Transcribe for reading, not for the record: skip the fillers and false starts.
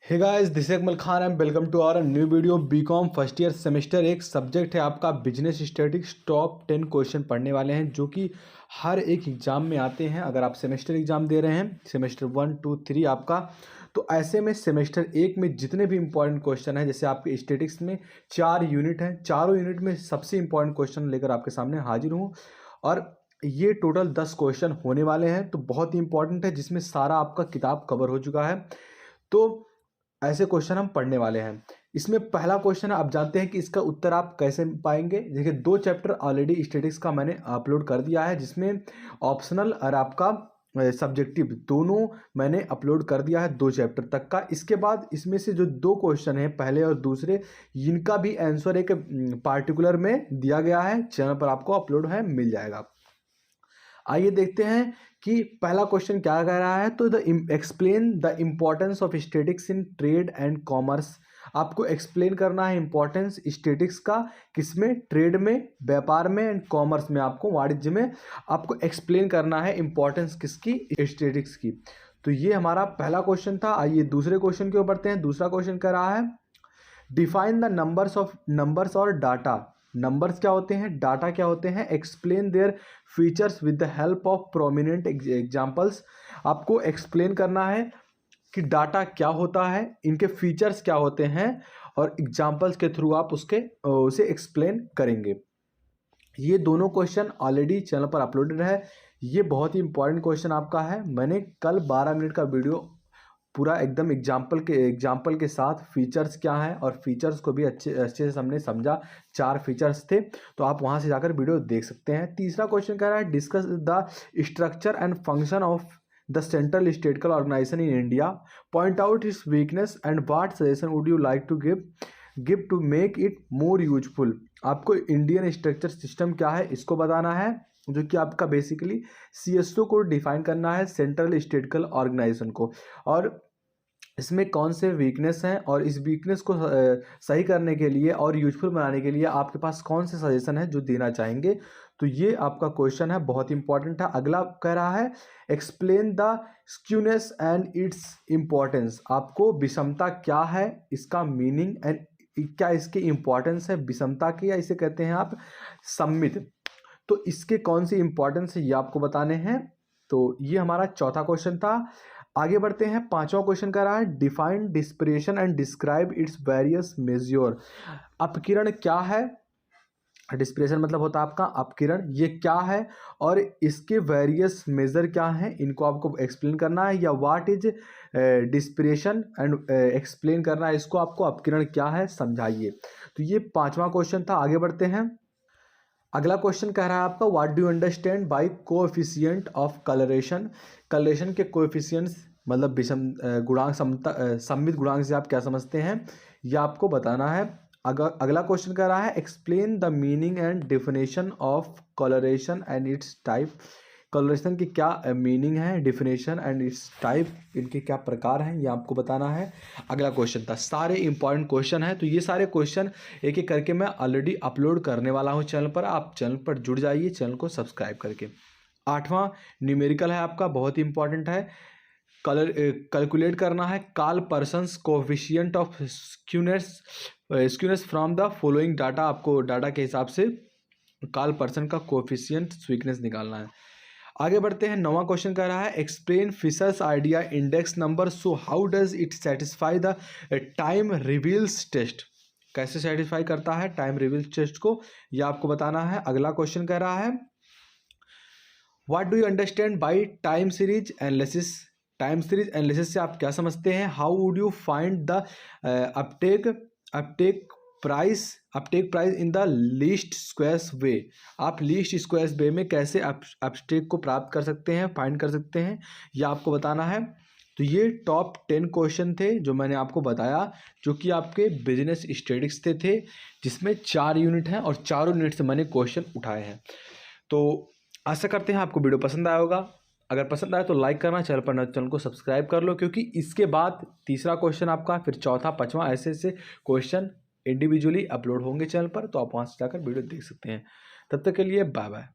Hey guys, this is Akmal Khan and welcome to our new video. BCom first year semester एक subject है आपका business statistics. Top 10 question पढ़ने वाले हैं जो कि हर एक एग्जाम में आते हैं। अगर आप सेमेस्टर एग्जाम दे रहे हैं, सेमेस्टर 1, 2, 3 आपका, तो ऐसे में सेमेस्टर एक में जितने भी इंपॉर्टेंट क्वेश्चन हैं, जैसे आपके स्टैटिस्टिक्स में 4 यूनिट हैं, चारों यूनिट में सबसे इंपॉर्टेंट क्वेश्चन लेकर आपके सामने हाजिर हूँ। और ये टोटल 10 क्वेश्चन होने वाले हैं, तो बहुत ही इंपॉर्टेंट है, जिसमें सारा आपका किताब कवर हो चुका है। तो ऐसे क्वेश्चन हम पढ़ने वाले हैं। इसमें पहला क्वेश्चन है, आप जानते हैं कि इसका उत्तर आप कैसे पाएंगे। देखिए, 2 चैप्टर ऑलरेडी स्टैटिस्टिक्स का मैंने अपलोड कर दिया है, जिसमें ऑप्शनल और आपका सब्जेक्टिव दोनों मैंने अपलोड कर दिया है 2 चैप्टर तक का। इसके बाद इसमें से जो 2 क्वेश्चन हैं, पहले और दूसरे, इनका भी आंसर एक पार्टिकुलर में दिया गया है, चैनल पर आपको अपलोड है, मिल जाएगा। आइए देखते हैं कि पहला क्वेश्चन क्या कह रहा है। तो explain the importance of statistics in trade and commerce. आपको एक्सप्लेन करना है इंपॉर्टेंस स्टैटिस्टिक्स का, किसमें? ट्रेड में, व्यापार में एंड कॉमर्स में, आपको वाणिज्य में आपको एक्सप्लेन करना है इंपॉर्टेंस किसकी? स्टैटिस्टिक्स की। तो ये हमारा पहला क्वेश्चन था। आइए दूसरे क्वेश्चन की ओर बढ़ते हैं। दूसरा क्वेश्चन कह रहा है, डिफाइन द नंबर्स और डाटा। नंबर्स क्या होते हैं, डाटा क्या होते हैं, explain their features with the help of prominent examples. आपको एक्सप्लेन करना है कि डाटा क्या होता है, इनके फीचर्स क्या होते हैं, और एग्जाम्पल्स के थ्रू आप उसे एक्सप्लेन करेंगे। ये दोनों क्वेश्चन ऑलरेडी चैनल पर अपलोडेड है। ये बहुत ही इंपॉर्टेंट क्वेश्चन आपका है। मैंने कल 12 मिनट का वीडियो पूरा एकदम एग्जाम्पल के साथ फीचर्स क्या हैं और फीचर्स को भी अच्छे से हमने समझा। 4 फीचर्स थे, तो आप वहां से जाकर वीडियो देख सकते हैं। तीसरा क्वेश्चन कह रहा है, discuss the structure and function of the central statistical organisation in India, point out its weakness and what suggestion would you like to give to make it more useful. आपको Indian structure system क्या है इसको बताना है, जो कि आपका basically CSO को डिफाइन करना है, सेंट्रल स्टेटिकल ऑर्गेनाइजेशन को, और इसमें कौन से वीकनेस हैं, और इस वीकनेस को सही करने के लिए और यूजफुल बनाने के लिए आपके पास कौन से सजेशन है जो देना चाहेंगे। तो ये आपका क्वेश्चन है, बहुत इंपॉर्टेंट है। अगला कह रहा है, explain the skewness and its importance. आपको विषमता क्या है, इसका मीनिंग एंड क्या इसकी इंपॉर्टेंस है विषमता की, या इसे कहते हैं आप सममित। तो इसके कौन सी इंपॉर्टेंस है ये आपको बताने हैं। तो ये हमारा चौथा क्वेश्चन था। आगे बढ़ते हैं। पांचवा क्वेश्चन कर रहा है, define dispersion and describe its various measure. अपकिरण क्या है? डिस्पिरेशन मतलब होता है आपका अपकिरण, ये क्या है और इसके वेरियस मेजर क्या हैं, इनको आपको एक्सप्लेन करना है। या व्हाट इज डिस्पिरेशन एंड एक्सप्लेन करना है इसको, आपको अपकिरण क्या है समझाइए। तो ये पांचवा क्वेश्चन था। आगे बढ़ते हैं। अगला क्वेश्चन कह रहा है आपका, what do you understand bye coefficient of colouration. Colouration के कोएफिशिएंट्स मतलब गुणांक सममित गुणांक से आप क्या समझते हैं, यह आपको बताना है। अगला क्वेश्चन कह रहा है, explain the meaning and definition of colouration and it's type. Colouration की क्या मीनिंग है, डेफिनेशन एंड इट्स टाइप, इनके क्या प्रकार हैं, ये आपको बताना है। अगला क्वेश्चन था। सारे इंपॉर्टेंट क्वेश्चन हैं, तो ये सारे क्वेश्चन एक एक करके मैं ऑलरेडी अपलोड करने वाला हूँ चैनल पर। आप चैनल पर जुड़ जाइए, चैनल को सब्सक्राइब करके। 8वां न्यूमेरिकल है आपका, बहुत ही इंपॉर्टेंट है। कैलकुलेट करना है Karl Pearson's coefficient of skewness from the following data. आपको डाटा के हिसाब से कार्ल पर्सन का कोएफिशिएंट स्वीकनेस निकालना है। आगे बढ़ते हैं। 9वां क्वेश्चन कह रहा है, explain Fisher's ideal index number, so how does it satisfy the time reversal test. कैसे सेटिस्फाई करता है टाइम रिवील्स टेस्ट को, यह आपको बताना है। अगला क्वेश्चन कह रहा है, what do you understand by time series analysis. Time series analysis से आप क्या समझते हैं। How would you find the uptake price in the least squares way. आप लीस्ट स्क्वेयर्स वे में कैसे अपटेक को प्राप्त कर सकते हैं, फाइंड कर सकते हैं, यह आपको बताना है। तो ये टॉप 10 क्वेश्चन थे जो मैंने आपको बताया, जो कि आपके बिजनेस स्टैटिस्टिक्स थे, जिसमें 4 यूनिट हैं और चारों यूनिट से मैंने क्वेश्चन उठाए हैं। तो आशा करते हैं आपको वीडियो पसंद आया होगा। अगर पसंद आए तो लाइक करना, चैनल को सब्सक्राइब कर लो, क्योंकि इसके बाद तीसरा क्वेश्चन आपका, फिर चौथा, पांचवा, ऐसे क्वेश्चन इंडिविजुअली अपलोड होंगे चैनल पर, तो आप वहाँ से जाकर वीडियो देख सकते हैं। तब तक के लिए बाय बाय।